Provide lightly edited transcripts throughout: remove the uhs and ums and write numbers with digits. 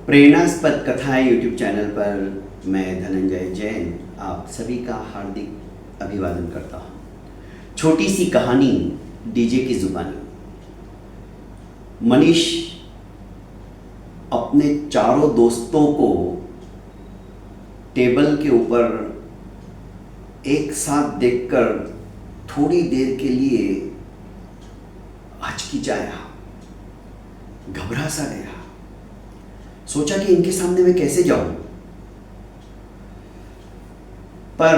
प्रेरणास्पद कथाएं YouTube channel पर मैं धनंजय जैन आप सभी का हार्दिक अभिवादन करता हूँ। छोटी सी कहानी डीजे की जुबानी। मनीष अपने चारों दोस्तों को टेबल के ऊपर एक साथ देखकर थोड़ी देर के लिए हिचकिचाया, घबरा सा गया। सोचा कि इनके सामने मैं कैसे जाऊं, पर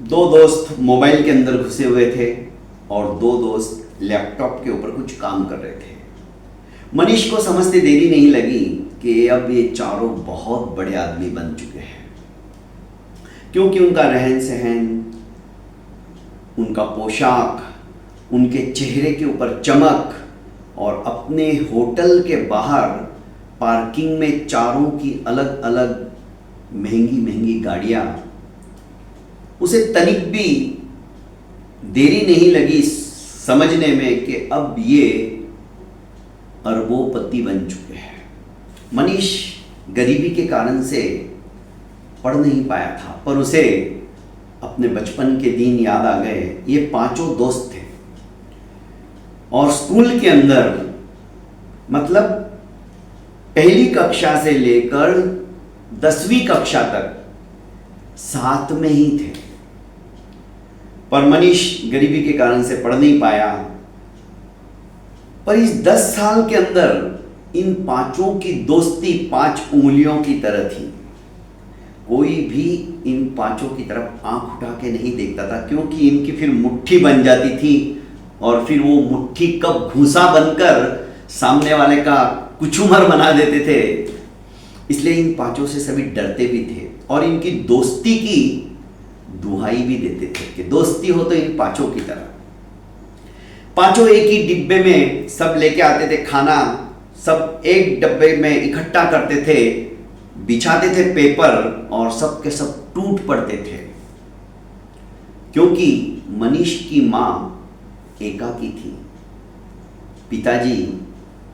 दो दोस्त मोबाइल के अंदर घुसे हुए थे और दो दोस्त लैपटॉप के ऊपर कुछ काम कर रहे थे। मनीष को समझते देरी नहीं लगी कि अब ये चारों बहुत बड़े आदमी बन चुके हैं, क्योंकि उनका रहन सहन, उनका पोशाक, उनके चेहरे के ऊपर चमक और अपने होटल के बाहर पार्किंग में चारों की अलग अलग महंगी महंगी गाड़ियां, उसे तनिक भी देरी नहीं लगी समझने में कि अब ये अरबोपति बन चुके हैं। मनीष गरीबी के कारण से पढ़ नहीं पाया था, पर उसे अपने बचपन के दिन याद आ गए। ये पांचों दोस्त थे और स्कूल के अंदर मतलब पहली कक्षा से लेकर 10वीं कक्षा तक साथ में ही थे, पर मनीष गरीबी के कारण से पढ़ नहीं पाया। पर इस 10 साल के अंदर इन पांचों की दोस्ती 5 उंगलियों की तरह थी। कोई भी इन पांचों की तरफ आंख उठा के नहीं देखता था, क्योंकि इनकी फिर मुट्ठी बन जाती थी और फिर वो मुट्ठी कब घूंसा बनकर सामने वाले का कुचुमर बना देते थे। इसलिए इन पांचों से सभी डरते भी थे और इनकी दोस्ती की दुहाई भी देते थे कि दोस्ती हो तो इन पांचों की तरह। पांचों एक ही डिब्बे में सब लेके आते थे खाना, सब एक डब्बे में इकट्ठा करते थे, बिछाते थे पेपर और सब के सब टूट पड़ते थे, क्योंकि मनीष की मां एकाकी थी। पिताजी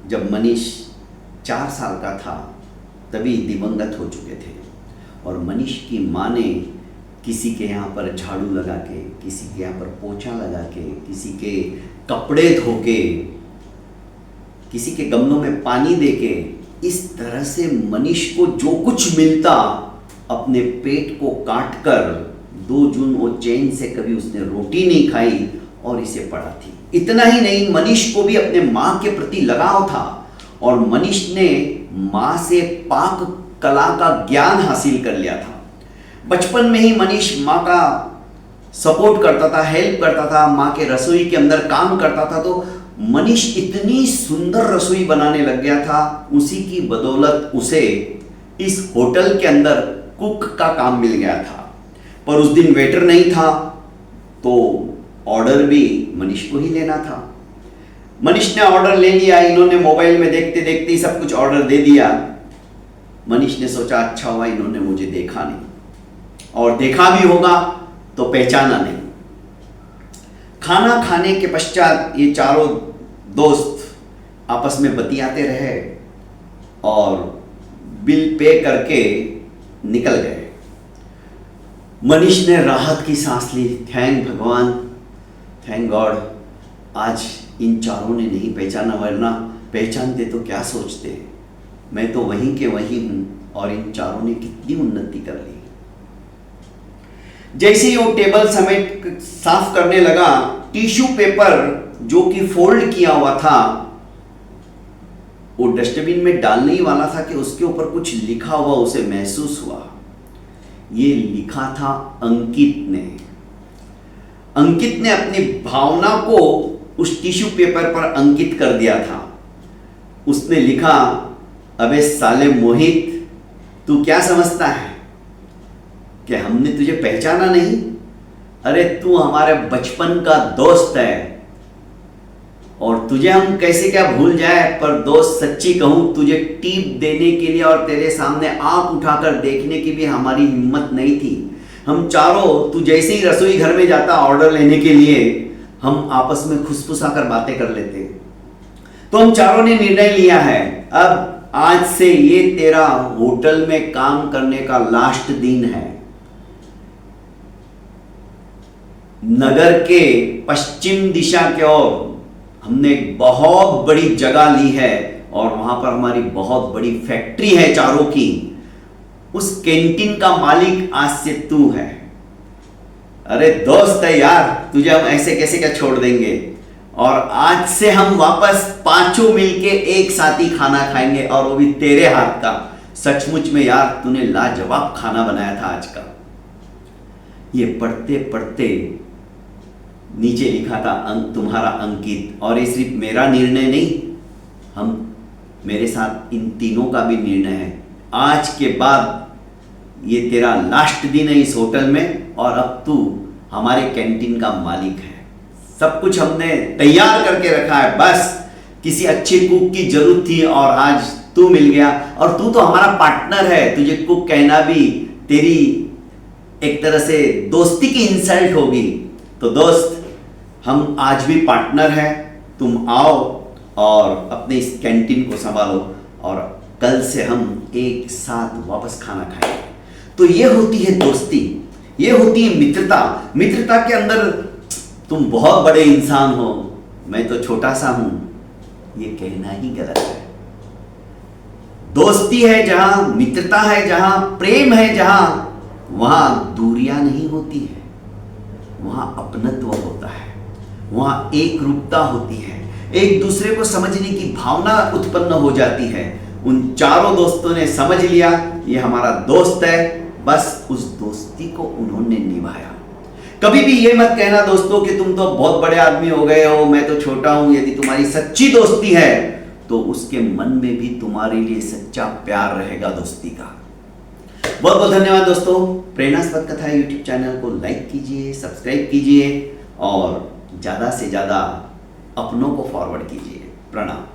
जब मनीष 4 साल का था तभी दिवंगत हो चुके थे और मनीष की मां ने किसी के यहाँ पर झाड़ू लगा के, किसी के यहाँ पर पोछा लगा के, किसी के कपड़े धो के, किसी के गमलों में पानी दे के, इस तरह से मनीष को जो कुछ मिलता अपने पेट को काट कर 2 जून वो चैन से कभी उसने रोटी नहीं खाई और इसे पढ़ा थी। इतना ही नहीं, मनीष को भी अपने माँ के प्रति लगाव था और मनीष ने माँ से पाक कला का ज्ञान हासिल कर लिया था। बचपन में ही मनीष माँ का सपोर्ट करता था, हेल्प करता था, माँ के रसोई के अंदर काम करता था, तो मनीष इतनी सुंदर रसोई बनाने लग गया था। उसी की बदौलत उसे इस होटल के अंदर कुक का काम मिल गया था। पर उस दिन वेटर नहीं था तो ऑर्डर भी मनीष को ही लेना था। मनीष ने ऑर्डर ले लिया। इन्होंने मोबाइल में देखते देखते ही सब कुछ ऑर्डर दे दिया। मनीष ने सोचा अच्छा हुआ इन्होंने मुझे देखा नहीं, और देखा भी होगा तो पहचाना नहीं। खाना खाने के पश्चात ये चारों दोस्त आपस में बतियाते रहे और बिल पे करके निकल गए। मनीष ने राहत की सांस ली। थैंक भगवान, थैंक गॉड, आज इन चारों ने नहीं पहचाना, वरना पहचानते तो क्या सोचते। मैं तो वहीं के वहीं हूं और इन चारों ने कितनी उन्नति कर ली। जैसे ही वो टेबल समेट साफ करने लगा, टिश्यू पेपर जो कि फोल्ड किया हुआ था वो डस्टबिन में डालने ही वाला था कि उसके ऊपर कुछ लिखा हुआ उसे महसूस हुआ। ये लिखा था अंकित ने। अंकित ने अपनी भावना को उस टिश्यू पेपर पर अंकित कर दिया था। उसने लिखा, अबे साले मोहित, तू क्या समझता है कि हमने तुझे पहचाना नहीं? अरे तू हमारे बचपन का दोस्त है और तुझे हम कैसे क्या भूल जाए। पर दोस्त सच्ची कहूं, तुझे टिप देने के लिए और तेरे सामने आंख उठाकर देखने की भी हमारी हिम्मत नहीं थी। हम चारों, तू जैसे ही रसोई घर में जाता ऑर्डर लेने के लिए, हम आपस में खुसफुसाकर बातें कर लेते। तो हम चारों ने निर्णय लिया है, अब आज से ये तेरा होटल में काम करने का लास्ट दिन है। नगर के पश्चिम दिशा की ओर हमने एक बहुत बड़ी जगह ली है और वहां पर हमारी बहुत बड़ी फैक्ट्री है चारों की। उस कैंटीन का मालिक आज से तू है। अरे दोस्त है यार, तुझे हम ऐसे कैसे क्या छोड़ देंगे। और आज से हम वापस पांचों मिलके एक साथ ही खाना खाएंगे और वो भी तेरे हाथ का। सचमुच में यार तूने लाजवाब खाना बनाया था आज का। ये पढ़ते पढ़ते नीचे लिखा था तुम्हारा अंकित। और ये सिर्फ मेरा निर्णय नहीं, मेरे साथ इन तीनों का भी निर्णय है। आज के बाद ये तेरा लास्ट दिन है इस होटल में और अब तू हमारे कैंटीन का मालिक है। सब कुछ हमने तैयार करके रखा है, बस किसी अच्छे कुक की जरूरत थी और आज तू मिल गया। और तू तो हमारा पार्टनर है, तुझे कुक कहना भी तेरी एक तरह से दोस्ती की इंसल्ट होगी। तो दोस्त, हम आज भी पार्टनर हैं। तुम आओ और अपने इस कैंटीन को संभालो और कल से हम एक साथ वापस खाना खाएंगे। तो ये होती है दोस्ती, ये होती है मित्रता। मित्रता के अंदर तुम बहुत बड़े इंसान हो, मैं तो छोटा सा हूं, ये कहना ही गलत है। दोस्ती है जहां, मित्रता है जहां, प्रेम है जहां, वहां दूरियां नहीं होती है, वहां अपनत्व होता है, वहां एक रूपता होती है, एक दूसरे को समझने की भावना उत्पन्न हो जाती है। उन चारों दोस्तों ने समझ लिया ये हमारा दोस्त है, बस उस दोस्ती को उन्होंने निभाया। कभी भी ये मत कहना दोस्तों कि तुम तो बहुत बड़े आदमी हो गए हो, मैं तो छोटा हूं। यदि तुम्हारी सच्ची दोस्ती है तो उसके मन में भी तुम्हारे लिए सच्चा प्यार रहेगा दोस्ती का। बहुत बहुत धन्यवाद दोस्तों। प्रेरणास्पद कथा यूट्यूब चैनल को लाइक कीजिए, सब्सक्राइब कीजिए और ज्यादा से ज्यादा अपनों को फॉरवर्ड कीजिए। प्रणाम।